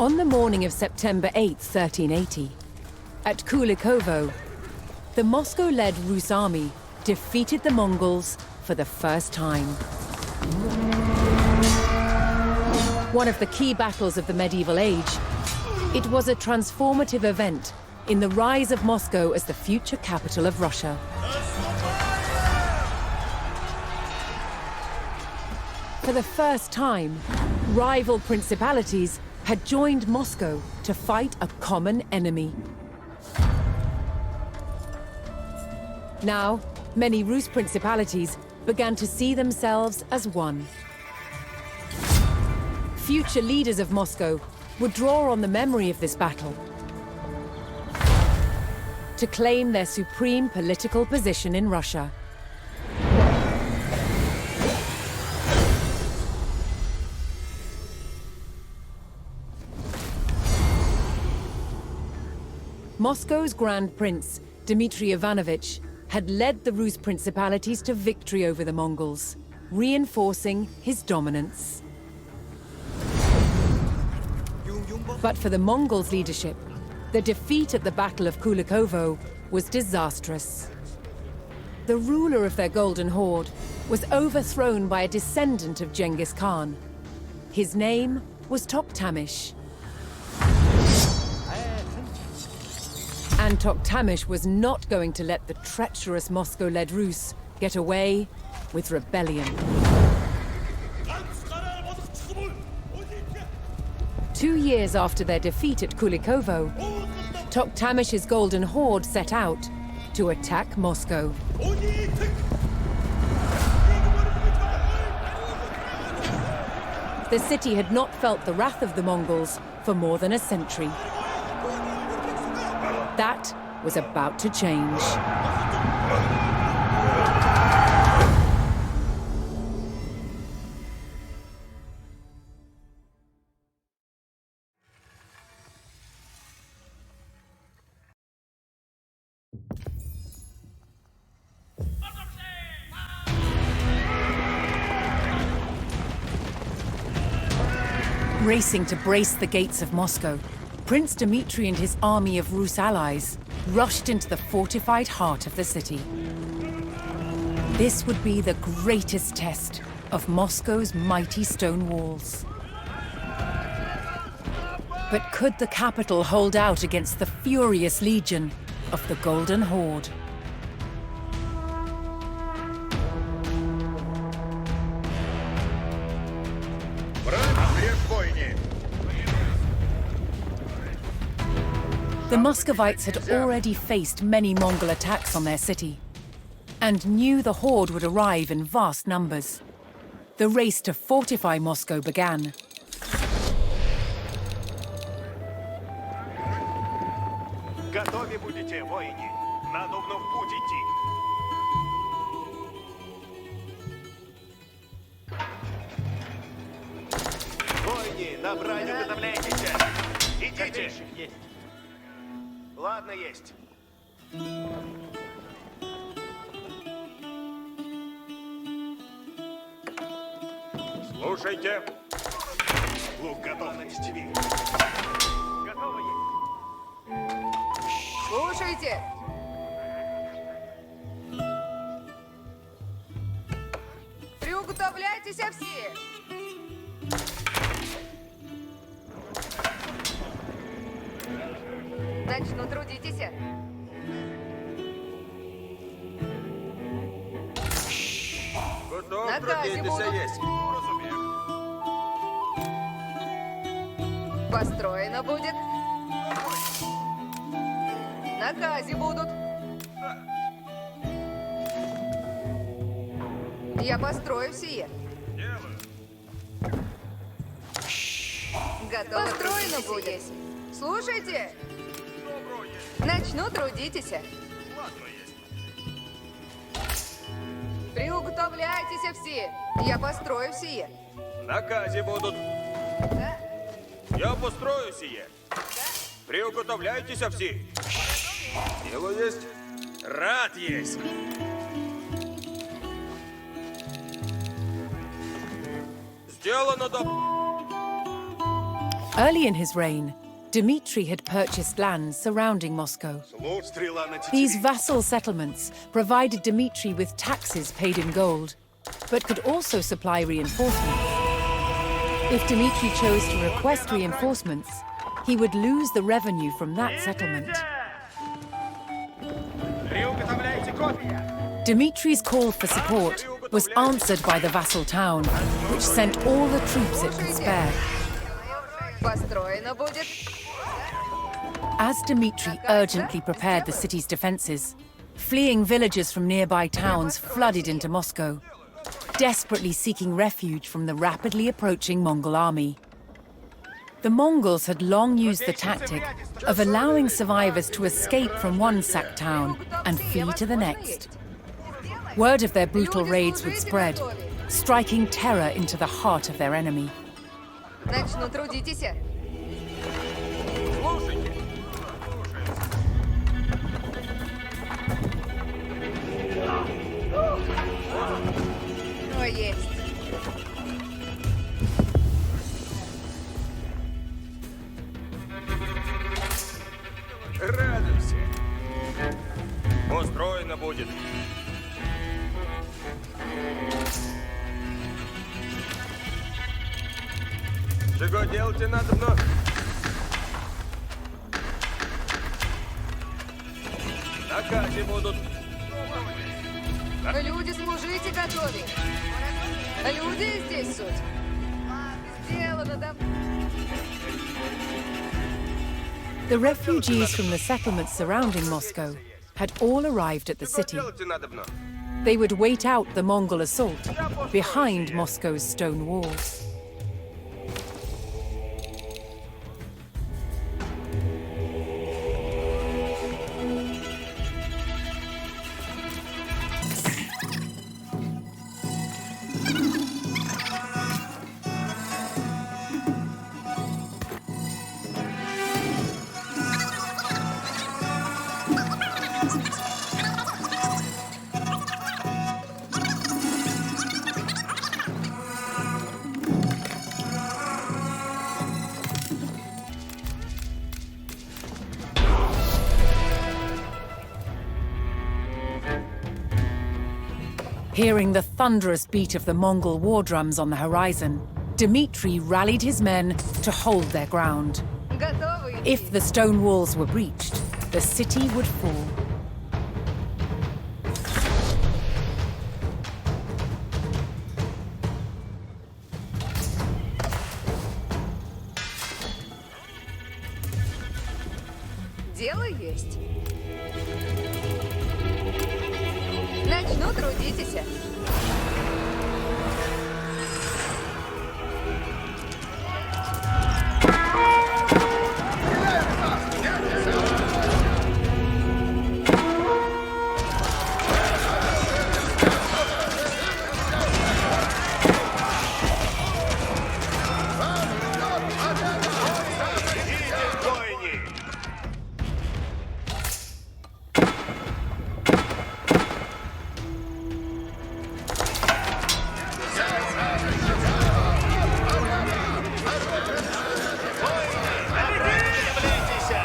On the morning of September 8, 1380, at Kulikovo, the Moscow-led Rus army defeated the Mongols for the first time. One of the key battles of the medieval age, it was a transformative event in the rise of Moscow as the future capital of Russia. For the first time, rival principalities had joined Moscow to fight a common enemy. Now, many Rus principalities began to see themselves as one. Future leaders of Moscow would draw on the memory of this battle to claim their supreme political position in Russia. Moscow's Grand Prince, Dmitry Ivanovich, had led the Rus principalities to victory over the Mongols, reinforcing his dominance. But for the Mongols' leadership, the defeat at the Battle of Kulikovo was disastrous. The ruler of their Golden Horde was overthrown by a descendant of Genghis Khan. His name was Toktamish. And Toktamish was not going to let the treacherous Moscow-led Rus get away with rebellion. 2 years after their defeat at Kulikovo, Toktamish's Golden Horde set out to attack Moscow. The city had not felt the wrath of the Mongols for more than a century. That was about to change. Racing to brace the gates of Moscow, Prince Dmitry and his army of Rus allies rushed into the fortified heart of the city. This would be the greatest test of Moscow's mighty stone walls. But could the capital hold out against the furious legion of the Golden Horde? The Muscovites had already faced many Mongol attacks on their city, and knew the horde would arrive in vast numbers. The race to fortify Moscow began. Готові будете, воїни. Надо в путь идти. Воїни, набрали, уготовляйтесь. Идите. Ладно, есть. Слушайте. Лук готов на тетиве. Готово есть. Слушайте. Приуготовляйтесь все. Начну трудитесь. Готов, трудитесь, есть. Построено будет. Наказе будут. Я построю сие. Готово. Построено будет. Слушайте. Начну трудитесь. Ладно, есть. Приуготовляйтесь все. Я построю сие. Наказе будут. Да? Я построю сие. Да? Приуготовляйтесь все. Дело есть. Рад есть. Сделано, да. Early in his reign, Dmitry had purchased lands surrounding Moscow. Стріла на These тітіві. vassal settlements provided Dmitry with taxes paid in gold, but could also supply reinforcements. If Dmitry chose to request reinforcements, he would lose the revenue from that settlement. Приготовляйте копія. Dmitry's call for support was answered by the vassal town, which sent all the troops it could spare. Построено будет. As Dmitry urgently prepared the city's defenses, fleeing villagers from nearby towns flooded into Moscow, desperately seeking refuge from the rapidly approaching Mongol army. The Mongols had long used the tactic of allowing survivors to escape from one sacked town and flee to the next. Word of their brutal raids would spread, striking terror into the heart of their enemy. Начну, трудитесь. О, есть. Радуйся. Устроено будет. Чего делать надо вновь? Накази будут. Люди, служите, готовить. Люди здесь суть. Сделано, да? The refugees from the settlements surrounding Moscow had all arrived at the city. Делать надо вновь. They would wait out the Mongol assault behind Moscow's stone walls. Hearing the thunderous beat of the Mongol war drums on the horizon, Dmitry rallied his men to hold their ground. Готовы. If the stone walls were breached, the city would fall. Дело есть. Начну, трудитесь. Воїні. Приготовляйтеся.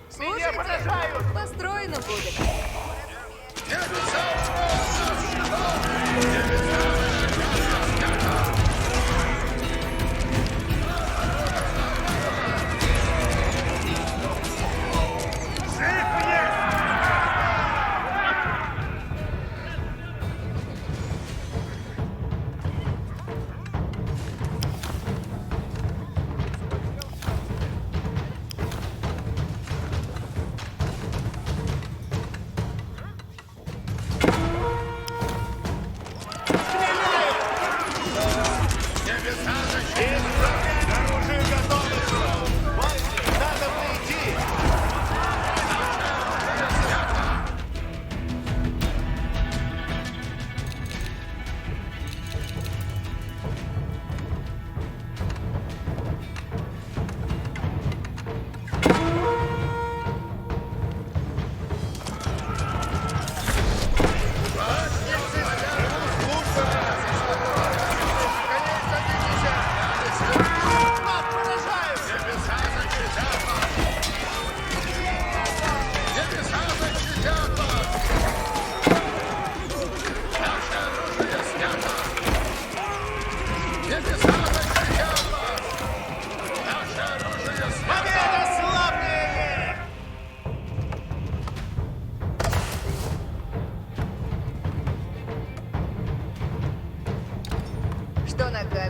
Слушайте, построено будет.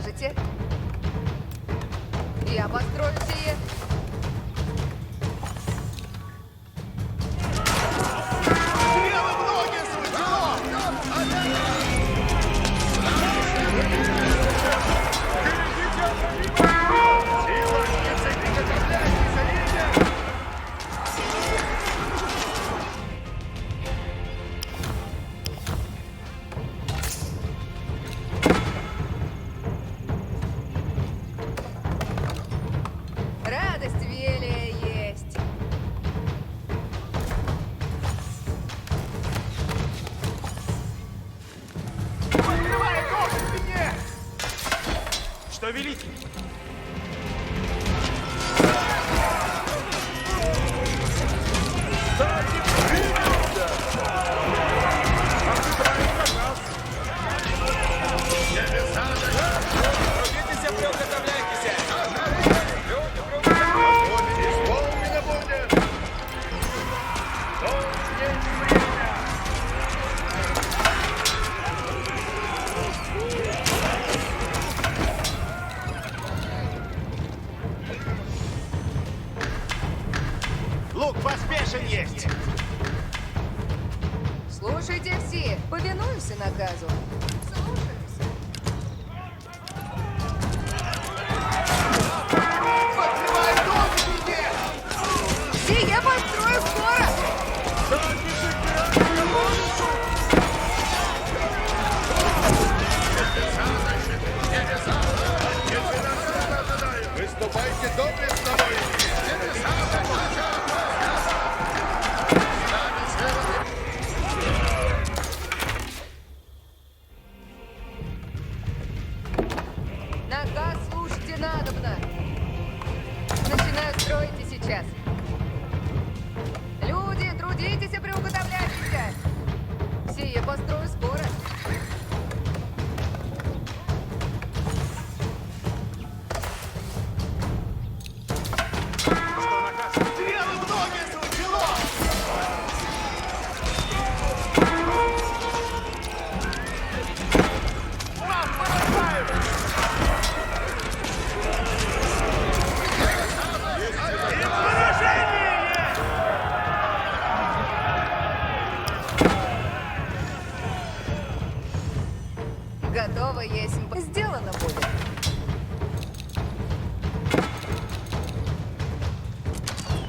скажете? Я построю сие. Стрелы в ноги, сучок! Радость велия есть. Открывай нож в спине! Что велите? Лук поспешен есть! Слушайте все, повинуемся наказу. Слушаемся. Открывай нож в спине! Сие построю скоро! Выступайте доблестно, воины! Наказ слушайте надобно. Начинаю строить и сейчас. Люди, трудитесь и приуготовляйтесь. Сие построю скоро. Стрелы в ноги, сучок! Вас поражают! И поражение! Готово есть. Сделано будет.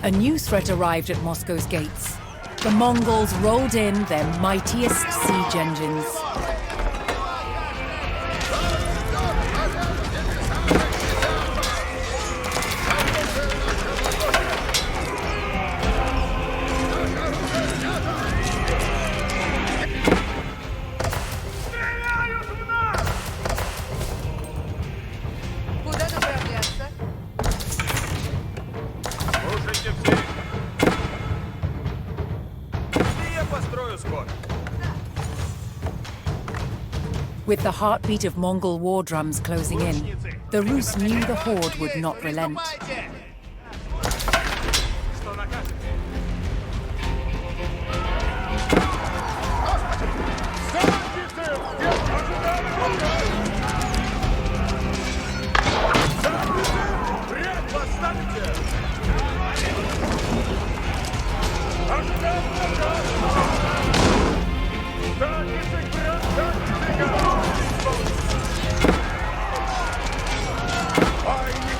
A new threat arrived at Moscow's gates. The Mongols rolled in their mightiest siege engines. Куда направляться? Слушайте все! И я построю скоро! With the heartbeat of Mongol war drums closing in, the Rus knew the horde would not relent. Приступайте! Что накажете?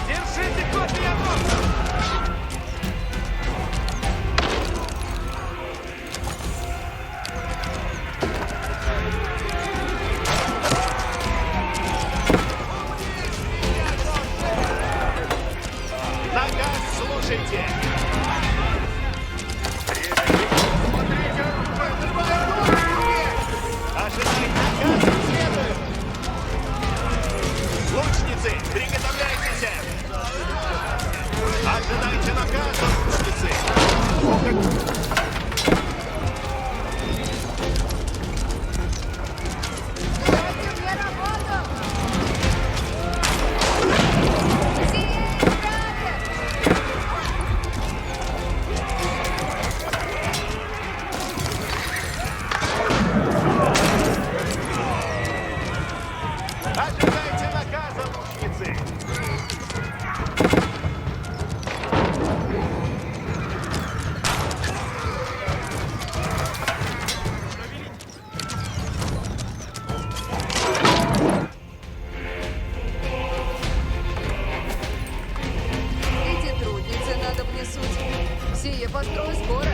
Держите копья носа! Наказ слушайте! Смотрите, ожидайте наказа, следует! Лучницы, приготовляйтесь! Ожидайте наказа, лучницы! Дайте мне работу! Сие исправят! Ожидайте наказа, несуть. Сіє, построй скоро.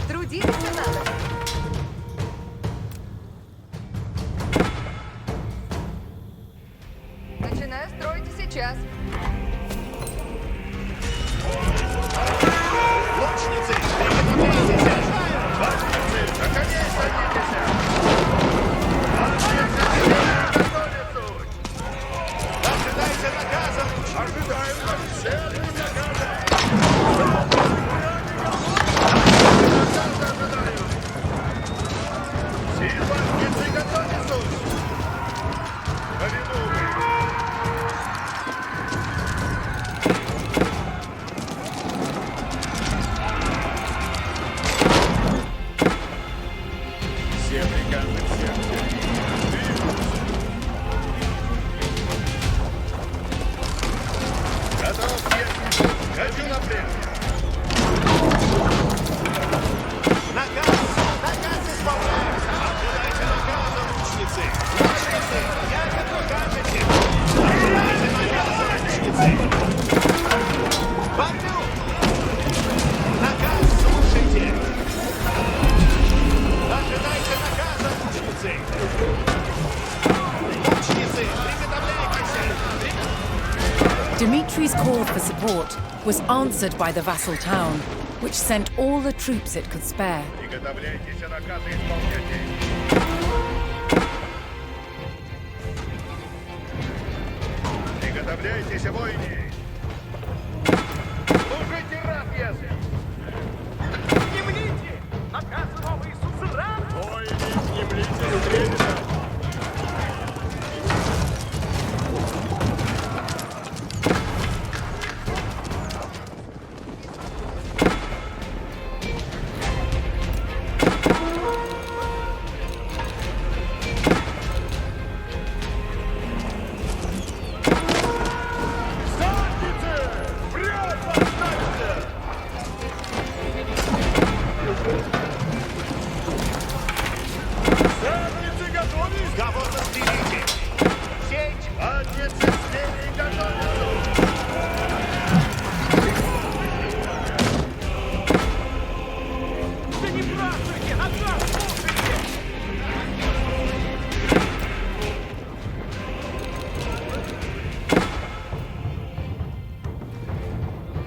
Трудиться надо. Начинаю строить сейчас. Лучницы, приготовляйтесь! Лучницы, на коней садитесь! Ожидайте наказа! Ожидаем всех наказа! Сильванскицы готовятся! Повинуй! Все приказы всем. Готов, есть. Хочу на плен. Наказ! Наказ исполняется! Ожидайте наказа, лучницы! Лучницы! Я как прикажете! Ожидайте наказа, лучницы! Вогню! Наказ слушайте! Ожидайте наказа, лучницы! Лучницы, приготовляйтесь! Dimitri's call for support was answered by the vassal town, which sent all the troops it could spare. Приготовляйтесь, наказы исполняйте! Приготовляйтесь, воины! Служите раб ясен! Не млите! Наказ новый сузеран! Воины, не млите, стрельно! Сговор разберите! Сеть! Отец изделий готовится! Да не празднуйте! Наказ слушайте!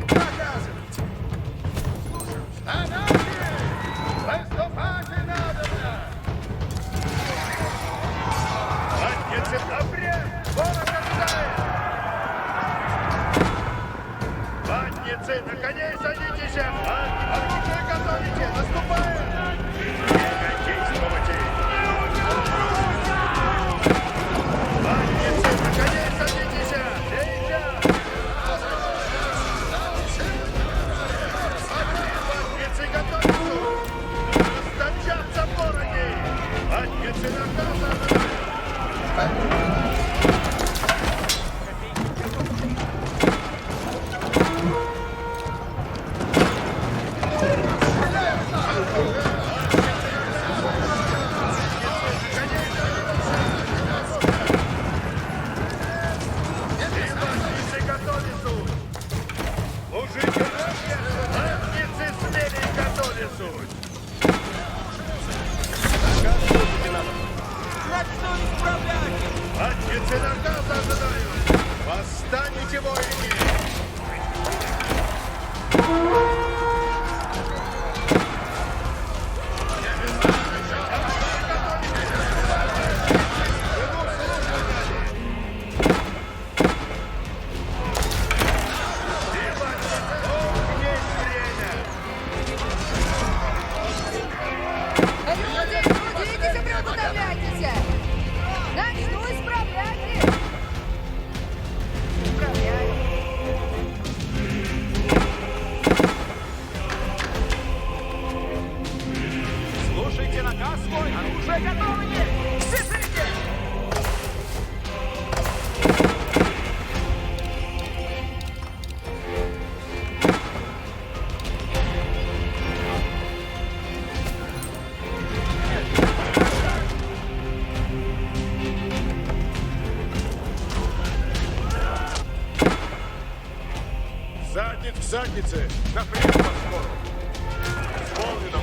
Наказывайте! Слушаюсь! Анархия! Выступать надо! Обряд! Город ожидает! Ватницы, на коней садитесь! Оружие готовите! Наступаем! Действуйте! Ватницы, на коней садитесь! Ватницы готовятся! Расточатся вороги! Ватницы наказаны! Задницы! Напрямик по скору! Исполнено!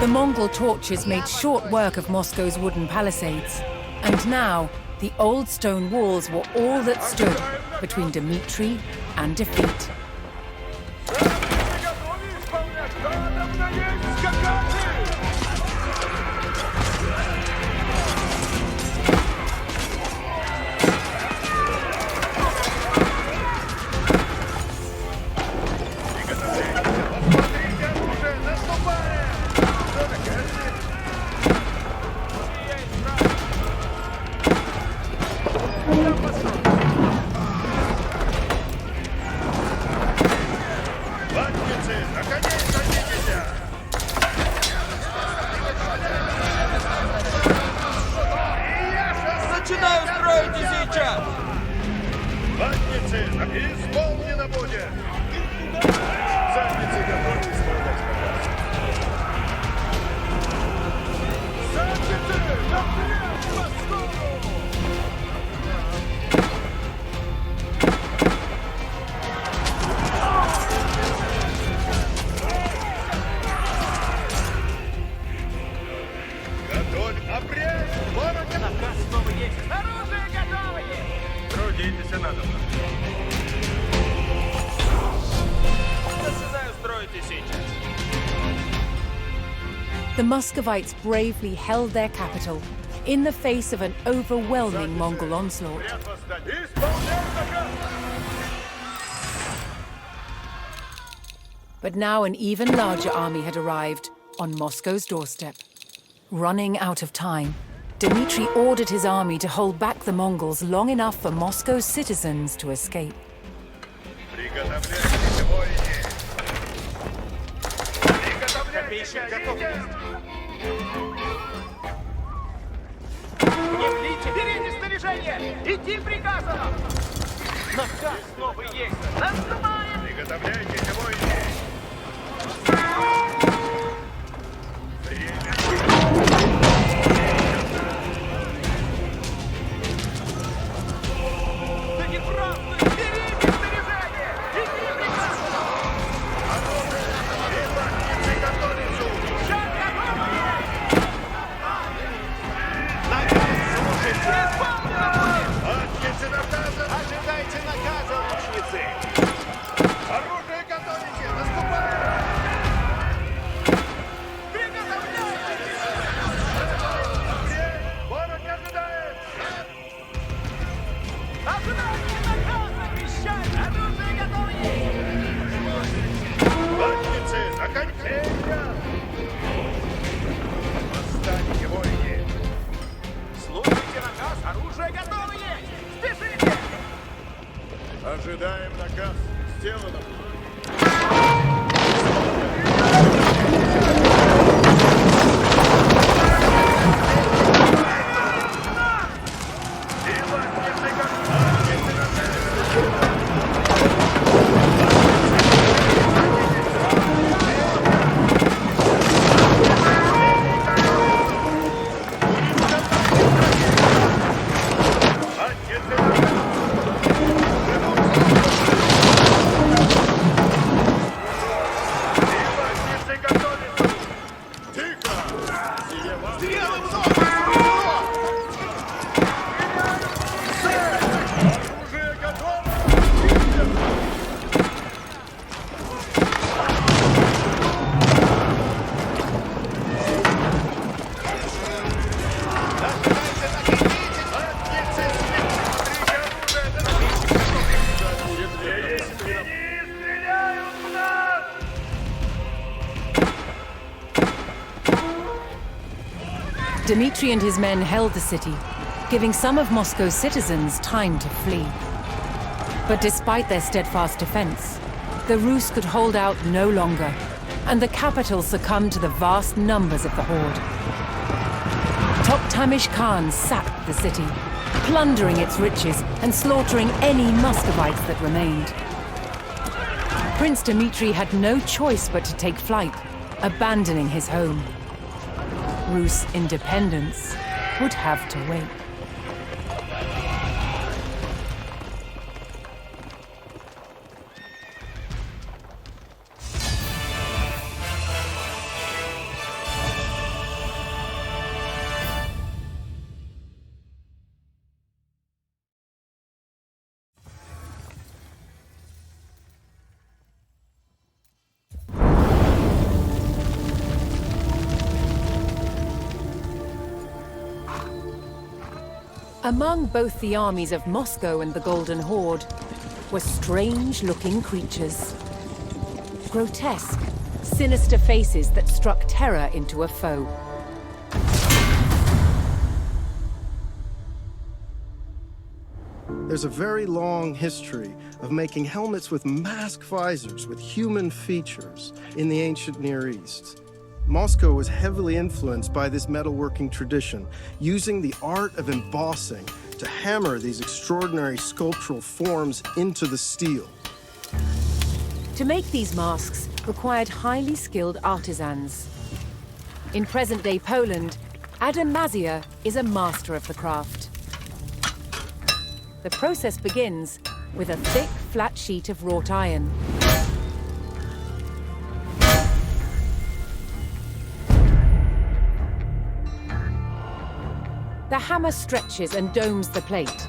The Mongol torches made short work of Moscow's wooden palisades, and now the old stone walls were all that stood between Dmitri and defeat. Начинаю строить и сейчас! Задницы! Исполнено будет! Задницы готовы исполнять приказ. Задницы! Напрямик по скору! Готовь обрез! Ворог! Наказ снова есть! Оружие готово! Трудитесь, надо. Начинаю строить и сейчас! The Muscovites bravely held their capital in the face of an overwhelming Mongol onslaught. Ряд восстать! Исполняй заказ! But now an even larger army had arrived on Moscow's doorstep. Running out of time, Dmitri ordered his army to hold back the Mongols long enough for Moscow's citizens to escape. Приготовляйтесь, воины! Приготовляйтесь! Внемлите! Берите снаряжение! Идти приказано! Наказ снова есть! Наступаем! Приготовляйтесь, воины! Да не просто! Берите снаряжение! Идти приказано! Задницы готовятся! Шаг готовы! Задницы наказаны! Ожидайте наказа, лучницы! Оружие готовите! Наступаем! Ворог ожидает! Ожидайте наказа! Вещать! Оружие готово! Задницы, окончательно! Восстаньте, воины! Слушайте наказ! Оружие готово есть! Спешите! Ожидаем наказ. Сделано. Dmitri and his men held the city, giving some of Moscow's citizens time to flee. But despite their steadfast defense, the Rus could hold out no longer, and the capital succumbed to the vast numbers of the horde. Toktamish Khan sacked the city, plundering its riches and slaughtering any Muscovites that remained. Prince Dmitri had no choice but to take flight, abandoning his home. Rus' independence would have to wait. Among both the armies of Moscow and the Golden Horde were strange-looking creatures. Grotesque, sinister faces that struck terror into a foe. There's a very long history of making helmets with mask visors with human features in the ancient Near East. Moscow was heavily influenced by this metalworking tradition, using the art of embossing to hammer these extraordinary sculptural forms into the steel. To make these masks required highly skilled artisans. In present-day Poland, Adam Mazia is a master of the craft. The process begins with a thick, flat sheet of wrought iron. The hammer stretches and domes the plate,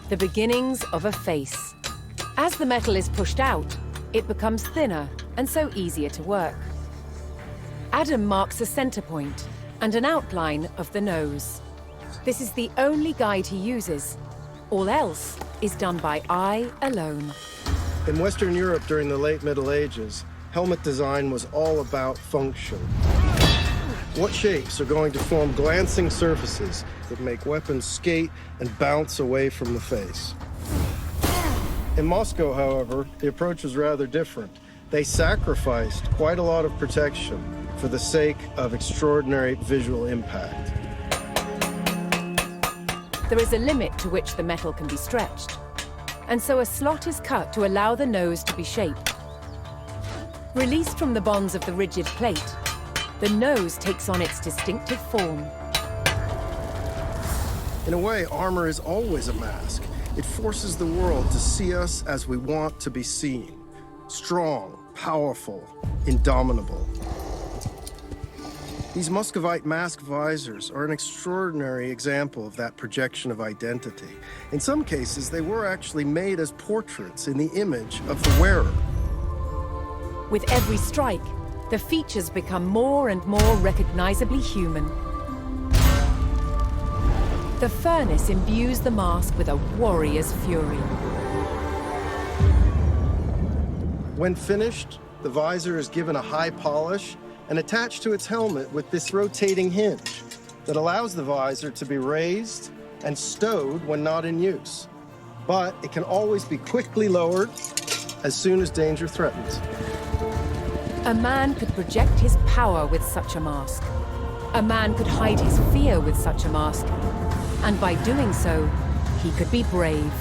the beginnings of a face. As the metal is pushed out, it becomes thinner and so easier to work. Adam marks a center point and an outline of the nose. This is the only guide he uses. All else is done by eye alone. In Western Europe during the late Middle Ages, helmet design was all about function. What shapes are going to form glancing surfaces that make weapons skate and bounce away from the face? In Moscow, however, the approach was rather different. They sacrificed quite a lot of protection for the sake of extraordinary visual impact. There is a limit to which the metal can be stretched, and so a slot is cut to allow the nose to be shaped. Released from the bonds of the rigid plate, the nose takes on its distinctive form. In a way, armor is always a mask. It forces the world to see us as we want to be seen. Strong, powerful, indomitable. These Muscovite mask visors are an extraordinary example of that projection of identity. In some cases, they were actually made as portraits in the image of the wearer. With every strike, the features become more and more recognizably human. The furnace imbues the mask with a warrior's fury. When finished, the visor is given a high polish and attached to its helmet with this rotating hinge that allows the visor to be raised and stowed when not in use. But it can always be quickly lowered as soon as danger threatens. A man could project his power with such a mask. A man could hide his fear with such a mask. And by doing so, he could be brave.